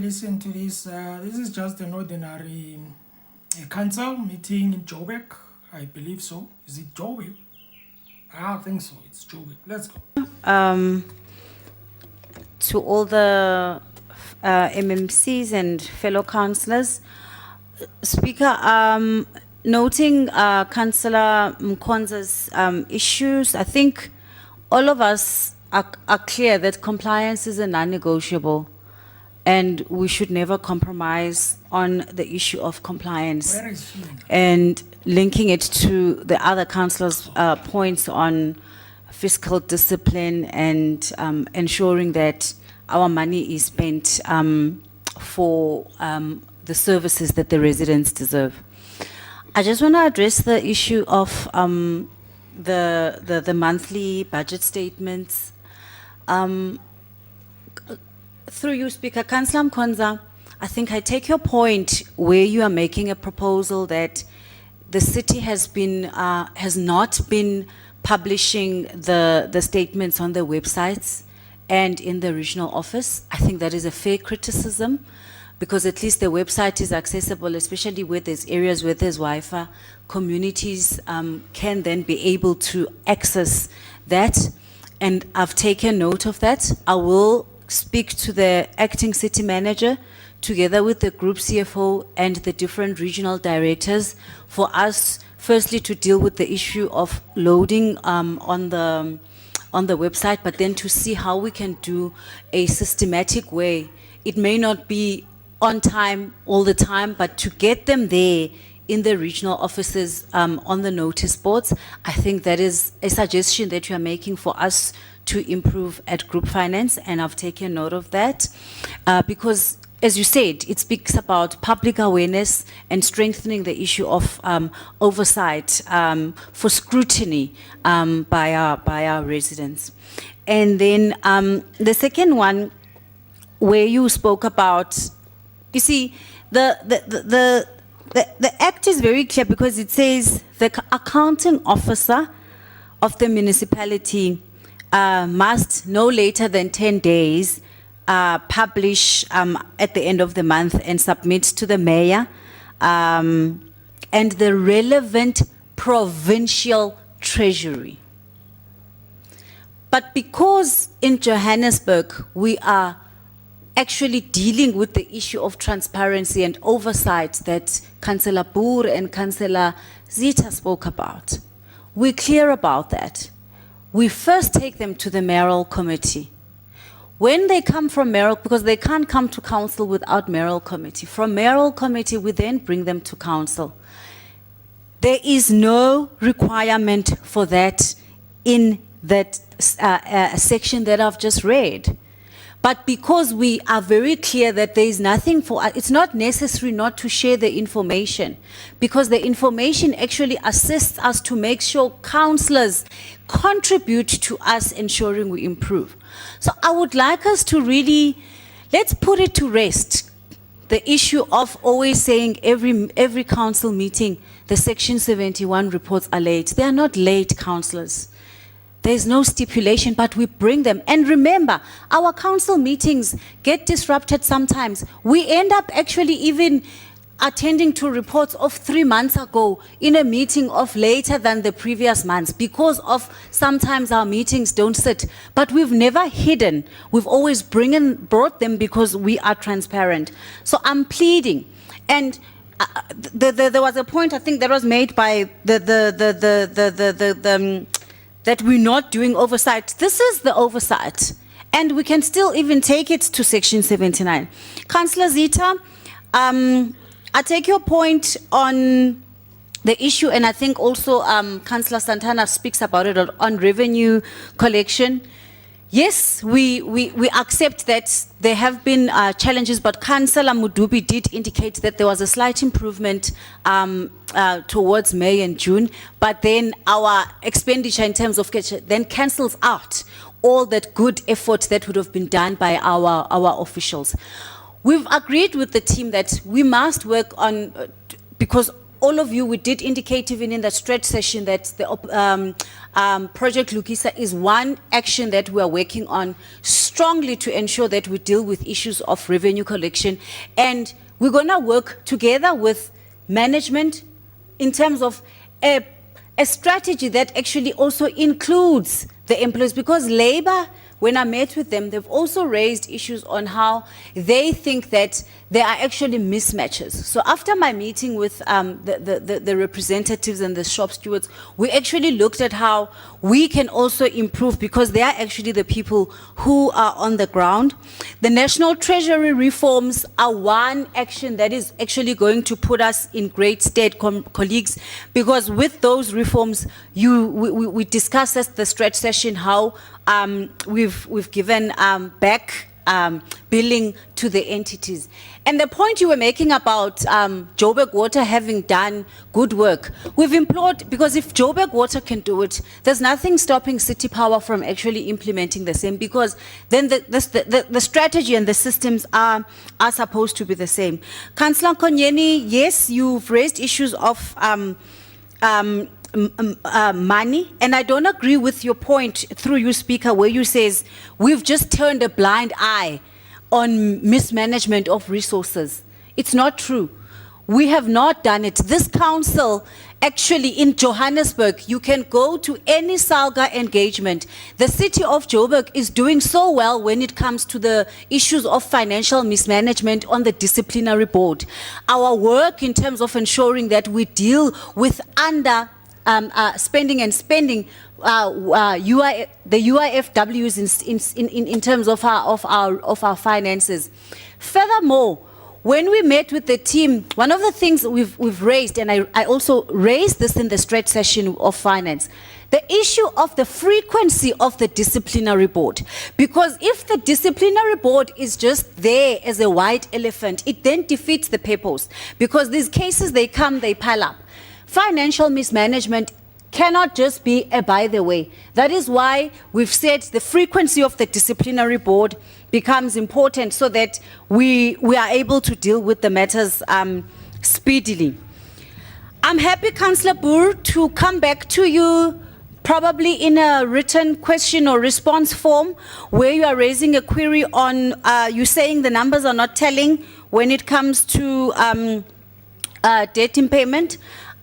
Listen to this. This is just an ordinary council meeting in Joburg. I believe so. Is it Joburg? I think so. It's Joburg. Let's go. To all the MMCs and fellow councillors, Speaker, noting Councillor Mkonza's issues, I think all of us are clear that compliance is a non-negotiable, and we should never compromise on the issue of compliance. Where is she? And linking it to the other councillors' points on fiscal discipline and ensuring that our money is spent for the services that the residents deserve. I just want to address the issue of the monthly budget statements. Through you, Speaker, Councillor Mkonza, I think I take your point where you are making a proposal that the city has not been publishing the statements on their websites and in the regional office. I think that is a fair criticism, because at least the website is accessible, especially where there's areas where there's Wi-Fi. Communities can then be able to access that, and I've taken note of that. I will speak to the acting city manager together with the group CFO and the different regional directors for us firstly to deal with the issue of loading on the website, but then to see how we can do a systematic way. It may not be on time all the time, but to get them there in the regional offices on the notice boards, I think that is a suggestion that you are making for us to improve at group finance, and I've taken note of that because, as you said, it speaks about public awareness and strengthening the issue of oversight for scrutiny by our residents. And then the second one, where you spoke about, you see, the act is very clear because it says the accounting officer of the municipality must no later than 10 days publish at the end of the month and submit to the mayor and the relevant provincial treasury. But because in Johannesburg we are actually dealing with the issue of transparency and oversight that Councillor Boer and Councillor Zita spoke about, we're clear about that. We first take them to the mayoral committee. When they come from mayoral, because they can't come to council without mayoral committee, from mayoral committee we then bring them to council. There is no requirement for that in that section that I've just read. But because we are very clear that there is nothing for us, it's not necessary not to share the information, because the information actually assists us to make sure councillors contribute to us ensuring we improve. So I would like us to really, let's put it to rest, the issue of always saying every council meeting, the Section 71 reports are late. They are not late, councillors. There's no stipulation, but we bring them. And remember, our council meetings get disrupted sometimes. We end up actually even attending to reports of 3 months ago in a meeting of later than the previous months because of sometimes our meetings don't sit. But we've never hidden. We've always brought them because we are transparent. So I'm pleading. And there was a point I think that was made by that we're not doing oversight. This is the oversight. And we can still even take it to Section 79. Councillor Zita, I take your point on the issue, and I think also Councillor Santana speaks about it on revenue collection. Yes, we accept that there have been challenges, but Councillor Mudubi did indicate that there was a slight improvement towards May and June, but then our expenditure in terms of cash then cancels out all that good effort that would have been done by our officials. We've agreed with the team that we must work on, because all of you, we did indicate even in the stretch session that the Project Lukisa is one action that we are working on strongly to ensure that we deal with issues of revenue collection. And we're going to work together with management in terms of a strategy that actually also includes the employees, because labor, when I met with them, they've also raised issues on how they think that there are actually mismatches. So after my meeting with the representatives and the shop stewards, we actually looked at how we can also improve, because they are actually the people who are on the ground. The National Treasury reforms are one action that is actually going to put us in great stead, colleagues, because with those reforms, we discussed at the stretch session how we've given back billing to the entities. And the point you were making about Joburg Water having done good work, we've implored, because if Joburg Water can do it, there's nothing stopping City Power from actually implementing the same, because then the strategy and the systems are supposed to be the same. Councillor Konyeni, yes, you've raised issues of money, and I don't agree with your point through you, Speaker, where you says we've just turned a blind eye on mismanagement of resources. It's not true. We have not done it. This council, actually in Johannesburg, you can go to any SALGA engagement. The city of Joburg is doing so well when it comes to the issues of financial mismanagement on the disciplinary board. Our work in terms of ensuring that we deal with spending and spending the UIFWs in terms of our finances. Furthermore, when we met with the team, one of the things we've raised, and I also raised this in the stretch session of finance, the issue of the frequency of the disciplinary board. Because if the disciplinary board is just there as a white elephant, it then defeats the purpose. Because these cases, they come, they pile up. Financial mismanagement cannot just be a by the way. That is why we've said the frequency of the disciplinary board becomes important, so that we are able to deal with the matters speedily. I'm happy, Councillor Boer, to come back to you probably in a written question or response form, where you are raising a query on, you saying the numbers are not telling when it comes to debt impairment.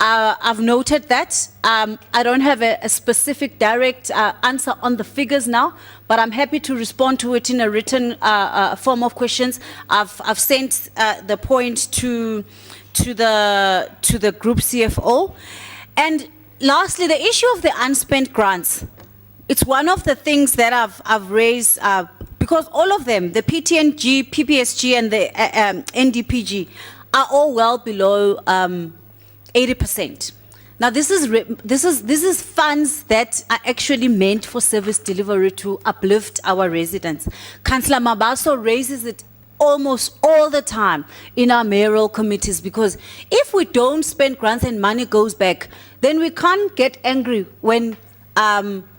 I've noted that. I don't have a specific direct answer on the figures now, but I'm happy to respond to it in a written form of questions. I've sent the point to the group CFO. And lastly, the issue of the unspent grants. It's one of the things that I've raised, because all of them, the PTNG, PPSG, and the NDPG, are all well below 80%. Now, this is funds that are actually meant for service delivery to uplift our residents. Councillor Mabaso raises it almost all the time in our mayoral committees, because if we don't spend grants and money goes back, then we can't get angry when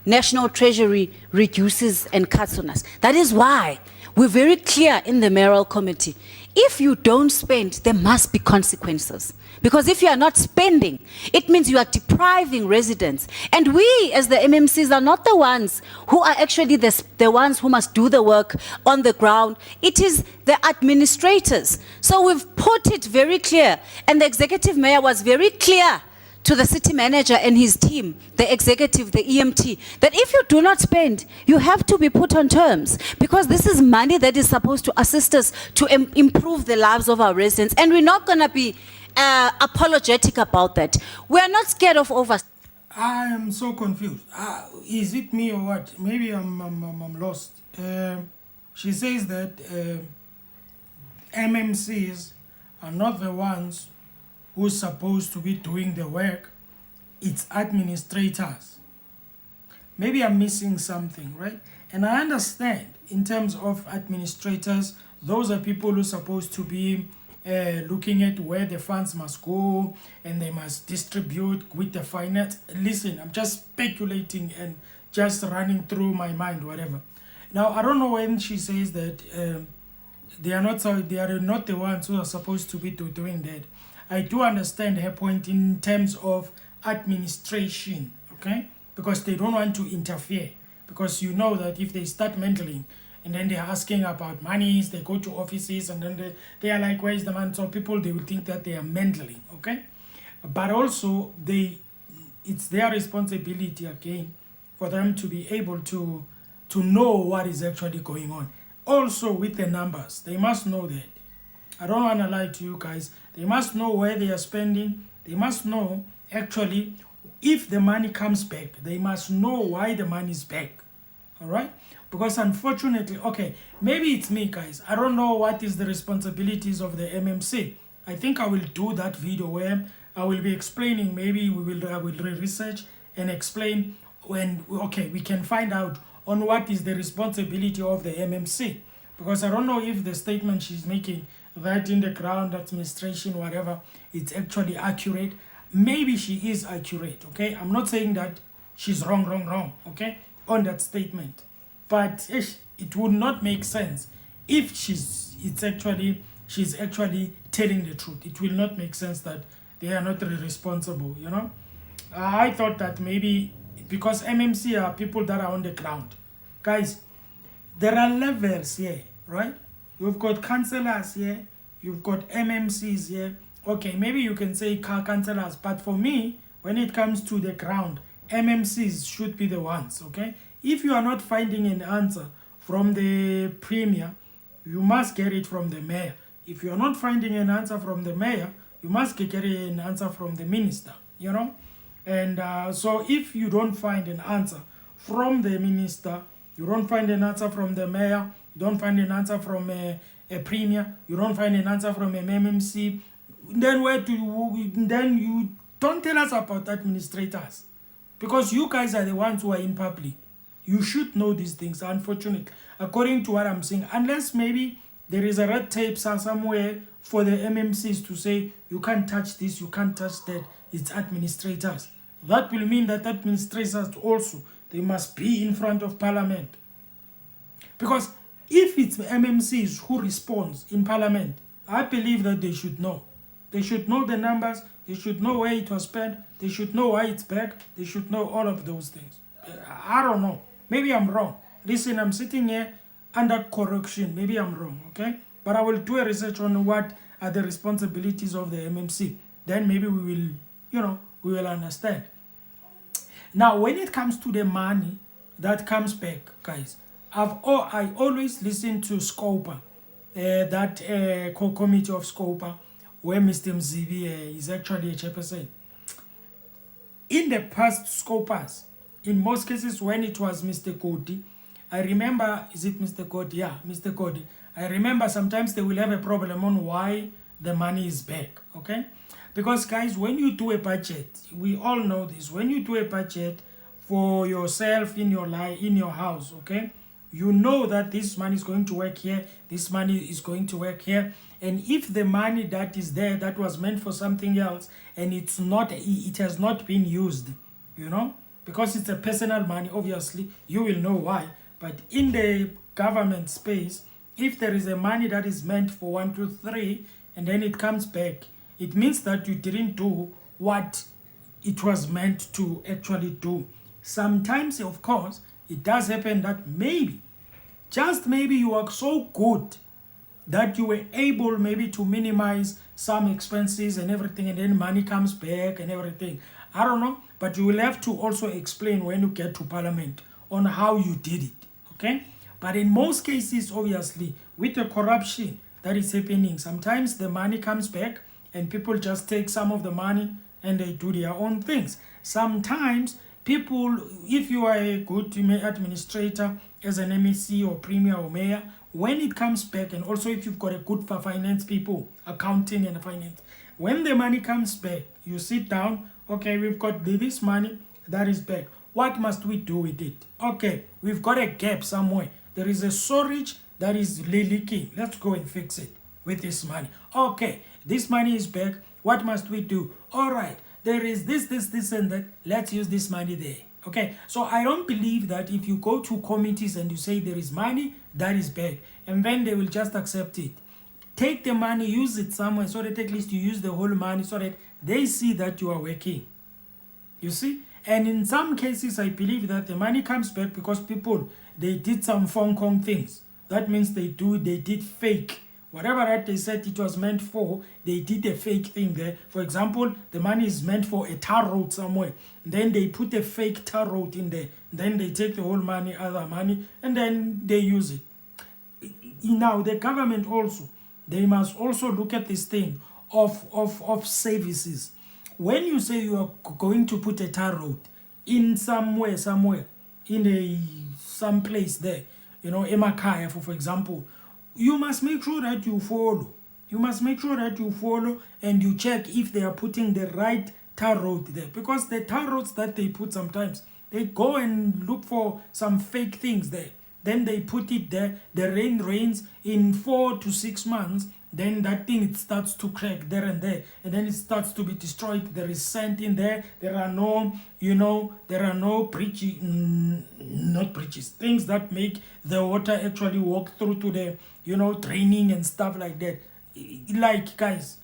National Treasury reduces and cuts on us. That is why we're very clear in the mayoral committee. If you don't spend, there must be consequences. Because if you are not spending, it means you are depriving residents. And we, as the MMCs, are not the ones who are actually the ones who must do the work on the ground. It is the administrators. So we've put it very clear. And the executive mayor was very clear to the city manager and his team, the executive, the EMT, that if you do not spend, you have to be put on terms, because this is money that is supposed to assist us to improve the lives of our residents. And we're not going to be apologetic about that. We're not scared of oversight. I am so confused. Is it me or what? Maybe I'm lost. She says that MMCs are not the ones who's supposed to be doing the work. It's administrators. Maybe I'm missing something, right? And I understand in terms of administrators, those are people who are supposed to be looking at where the funds must go, and they must distribute with the finance. Listen, I'm just speculating and just running through my mind, whatever. Now, I don't know when she says that they are not the ones who are supposed to be doing that. I do understand her point in terms of administration, okay? Because they don't want to interfere. Because you know that if they start meddling and then they're asking about monies, they go to offices and then they are like, where is the money? So people, they will think that they are meddling, okay? But also, it's their responsibility again for them to be able to know what is actually going on. Also with the numbers, they must know that. I don't want to lie to you guys. They must know where they are spending. They must know actually if the money comes back. They must know why the money is back. All right? Because unfortunately, okay, maybe it's me, guys. I don't know what is the responsibilities of the MMC. I think I will do that video where I will be explaining. Maybe I will research and explain when, okay, we can find out on what is the responsibility of the MMC. Because I don't know if the statement she's making, that in the ground administration, whatever, it's actually accurate. Maybe she is accurate, okay? I'm not saying that she's wrong, okay, on that statement. But it would not make sense if she's actually telling the truth. It will not make sense that they are not responsible, you know? I thought that maybe because MMC are people that are on the ground. Guys, there are levels here, right? You've got councillors here, you've got MMCs here. Okay, maybe you can say councillors, but for me, when it comes to the ground, MMCs should be the ones, okay? If you are not finding an answer from the premier, you must get it from the mayor. If you are not finding an answer from the mayor, you must get an answer from the minister, you know? And so if you don't find an answer from the minister, you don't find an answer from the mayor, you don't find an answer from a premier, you don't find an answer from an MMC, then you don't tell us about administrators. Because you guys are the ones who are in public. You should know these things, unfortunately, according to what I'm saying. Unless maybe there is a red tape somewhere for the MMCs to say, you can't touch this, you can't touch that, it's administrators. That will mean that administrators also, they must be in front of parliament. Because if it's MMCs who responds in parliament, I believe that they should know. They should know the numbers, they should know where it was spent, they should know why it's back, they should know all of those things. I don't know. Maybe I'm wrong. Listen, I'm sitting here under correction. Maybe I'm wrong, okay? But I will do a research on what are the responsibilities of the MMC. Then maybe we will, we will understand. Now, when it comes to the money that comes back, guys, I always listen to Scopa, that committee of Scopa, where Mr. Mzivi is actually a chairperson. In the past Scopas, in most cases when it was Mr. Kodi, I remember, is it Mr. Kodi? Yeah, Mr. Kodi. I remember sometimes they will have a problem on why the money is back, okay? Because guys, when you do a budget, we all know this, when you do a budget for yourself in your life, in your house, okay? You know that this money is going to work here, this money is going to work here. And if the money that is there, that was meant for something else, and it has not been used, because it's a personal money, obviously, you will know why. But in the government space, if there is a money that is meant for 1, 2, 3, and then it comes back, it means that you didn't do what it was meant to actually do. Sometimes, of course, it does happen that maybe, just maybe, you are so good that you were able maybe to minimize some expenses and everything, and then money comes back and everything. I don't know, but you will have to also explain when you get to parliament on how you did it, okay? But in most cases, obviously, with the corruption that is happening, sometimes the money comes back and people just take some of the money and they do their own things. Sometimes people, if you are a good administrator as an MEC or premier or mayor, when it comes back, and also if you've got a good finance people, accounting and finance, when the money comes back, you sit down, okay, we've got this money that is back. What must we do with it? Okay, we've got a gap somewhere. There is a storage that is leaking. Let's go and fix it with this money. Okay, this money is back. What must we do? All right, there is this, and that. Let's use this money there. Okay, so I don't believe that if you go to committees and you say there is money that is back, and then they will just accept it. Take the money, use it somewhere so that at least you use the whole money so that they see that you are working. You see? And in some cases, I believe that the money comes back because people, they did some Hong Kong things. That means they did fake. Whatever that they said it was meant for, they did a fake thing there. For example, the money is meant for a tar road somewhere. Then they put a fake tar road in there. Then they take the whole money, other money, and then they use it. Now, the government also, they must also look at this thing of services. When you say you are going to put a tar road in somewhere, in some place there, Emakaya, for example, you must make sure that you follow. You must make sure that you follow and you check if they are putting the right tar road there. Because the tar roads that they put sometimes, they go and look for some fake things there. Then they put it there. The rain rains in 4 to 6 months. Then that thing, it starts to crack there and there. And then it starts to be destroyed. There is sand in there. There are no, bridges, not bridges. Things that make the water actually walk through to the, draining and stuff like that. Like, guys,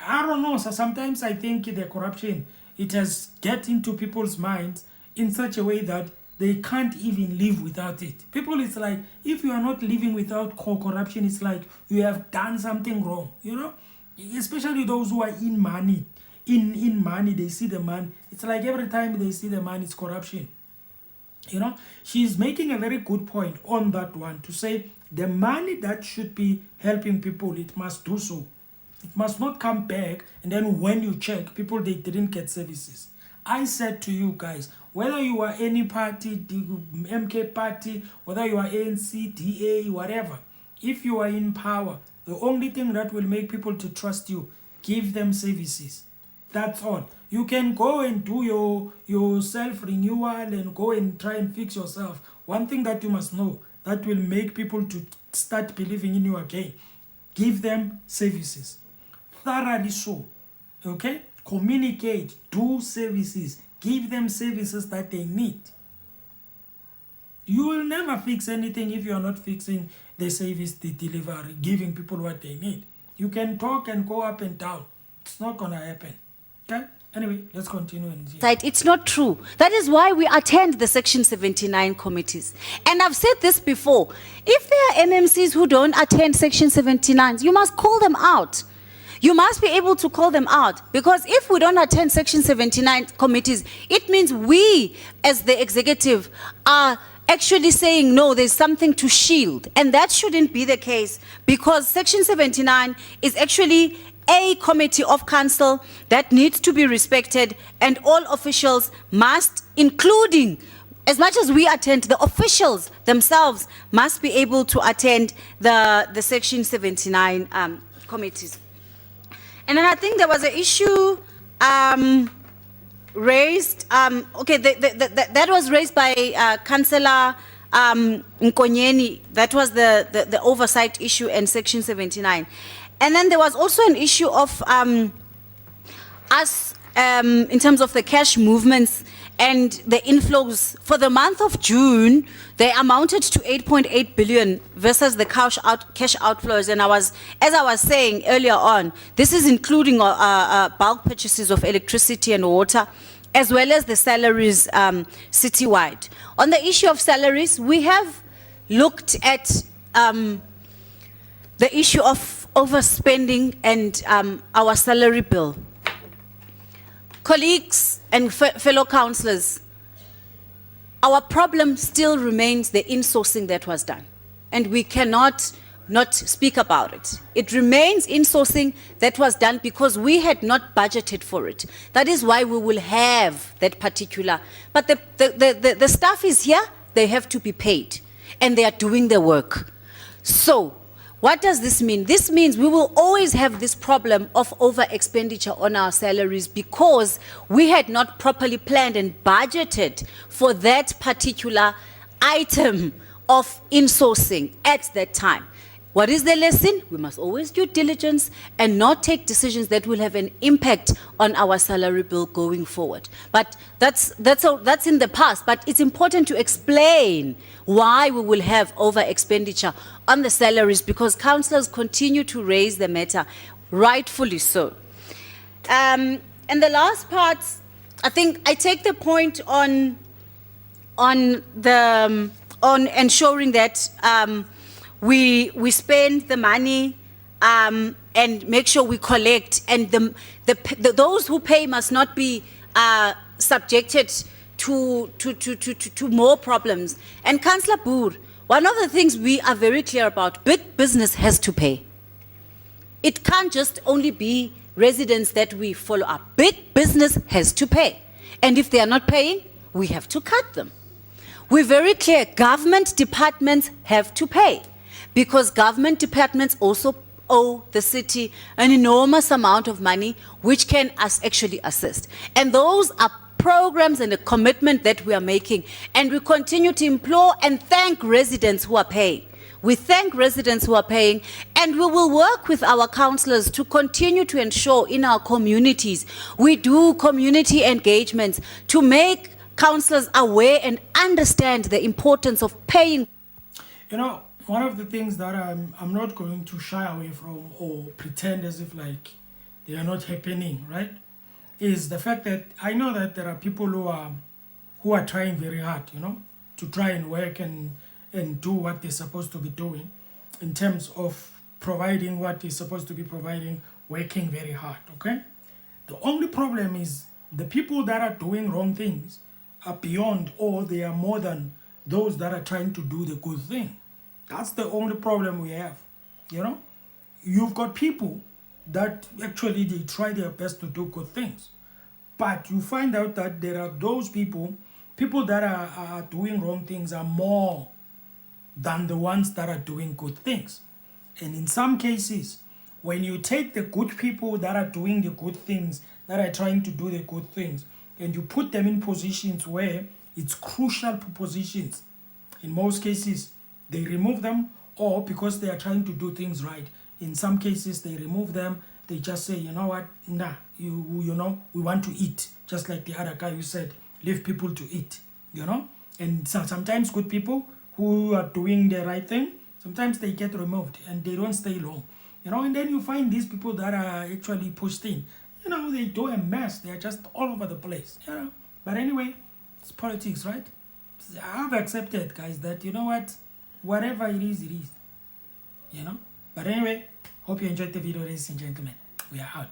I don't know. So sometimes I think the corruption, it has get into people's minds in such a way that they can't even live without it. People, it's like, if you are not living without corruption, it's like you have done something wrong, Especially those who are in money. In money, they see the money. It's like every time they see the money, it's corruption. She's making a very good point on that one to say the money that should be helping people, it must do so. It must not come back, and then when you check, people, they didn't get services. I said to you guys, whether you are any party, the MK party, whether you are ANC, DA, whatever, if you are in power, the only thing that will make people to trust you, give them services. That's all. You can go and do your self-renewal and go and try and fix yourself. One thing that you must know that will make people to start believing in you again, give them services. Thoroughly so. Okay? Communicate, do services, give them services that they need. You will never fix anything if you are not fixing the service they deliver, giving people what they need. You can talk and go up and down. It's not going to happen. Okay? Anyway, let's continue. It's not true. That is why we attend the Section 79 committees. And I've said this before. If there are MMCs who don't attend Section 79, you must call them out. You must be able to call them out, because if we don't attend Section 79 committees, it means we, as the executive, are actually saying, no, there's something to shield. And that shouldn't be the case, because Section 79 is actually a committee of council that needs to be respected, and all officials must, including, as much as we attend, the officials themselves must be able to attend the Section 79 committees. And then I think there was an issue raised, that was raised by Councillor Nkonyeni. That was the oversight issue and Section 79. And then there was also an issue of us, in terms of the cash movements and the inflows. For the month of June, they amounted to 8.8 billion versus the cash outflows. And as I was saying earlier on, this is including bulk purchases of electricity and water, as well as the salaries citywide. On the issue of salaries, we have looked at the issue of overspending and our salary bill. Colleagues and fellow councillors, our problem still remains the insourcing that was done, and we cannot not speak about it. It remains insourcing that was done because we had not budgeted for it. That is why we will have that particular, but the staff is here, they have to be paid, and they are doing the work. So what does this mean? This means we will always have this problem of over expenditure on our salaries because we had not properly planned and budgeted for that particular item of insourcing at that time. What is the lesson? We must always do diligence and not take decisions that will have an impact on our salary bill going forward. But that's in the past. But it's important to explain why we will have over expenditure on the salaries, because councillors continue to raise the matter, rightfully so. And the last part, I think I take the point on ensuring that we spend the money and make sure we collect, and those who pay must not be subjected to more problems. And Councillor Boer, one of the things we are very clear about, big business has to pay. It can't just only be residents that we follow up. Big business has to pay. And if they are not paying, we have to cut them. We're very clear, government departments have to pay, because government departments also owe the city an enormous amount of money which can actually assist. And those are programs and a commitment that we are making. And we continue to implore and thank residents who are paying. We thank residents who are paying, and we will work with our councillors to continue to ensure in our communities we do community engagements to make councillors aware and understand the importance of paying. You know, one of the things that I'm not going to shy away from or pretend as if like they are not happening, right, is the fact that I know that there are people who are trying very hard, you know, to try and work and do what they're supposed to be doing in terms of providing what they're supposed to be providing, working very hard, okay? The only problem is the people that are doing wrong things are beyond, or they are more than those that are trying to do the good thing. That's the only problem we have, you know? You've got people that actually they try their best to do good things, but you find out that there are those people that are doing wrong things are more than the ones that are doing good things. And in some cases, when you take the good people that are doing the good things, that are trying to do the good things, and you put them in positions where it's crucial positions, in most cases, they remove them, or because they are trying to do things right, in some cases, they remove them. They just say, you know what, nah, you know, we want to eat. Just like the other guy who said, leave people to eat, you know? And sometimes good people who are doing the right thing, sometimes they get removed and they don't stay long, you know? And then you find these people that are actually pushed in, you know, they do a mess. They're just all over the place, you know? But anyway, it's politics, right? I've accepted, guys, that, you know what, whatever it is, you know? But anyway, hope you enjoyed the video, ladies and gentlemen. We are out.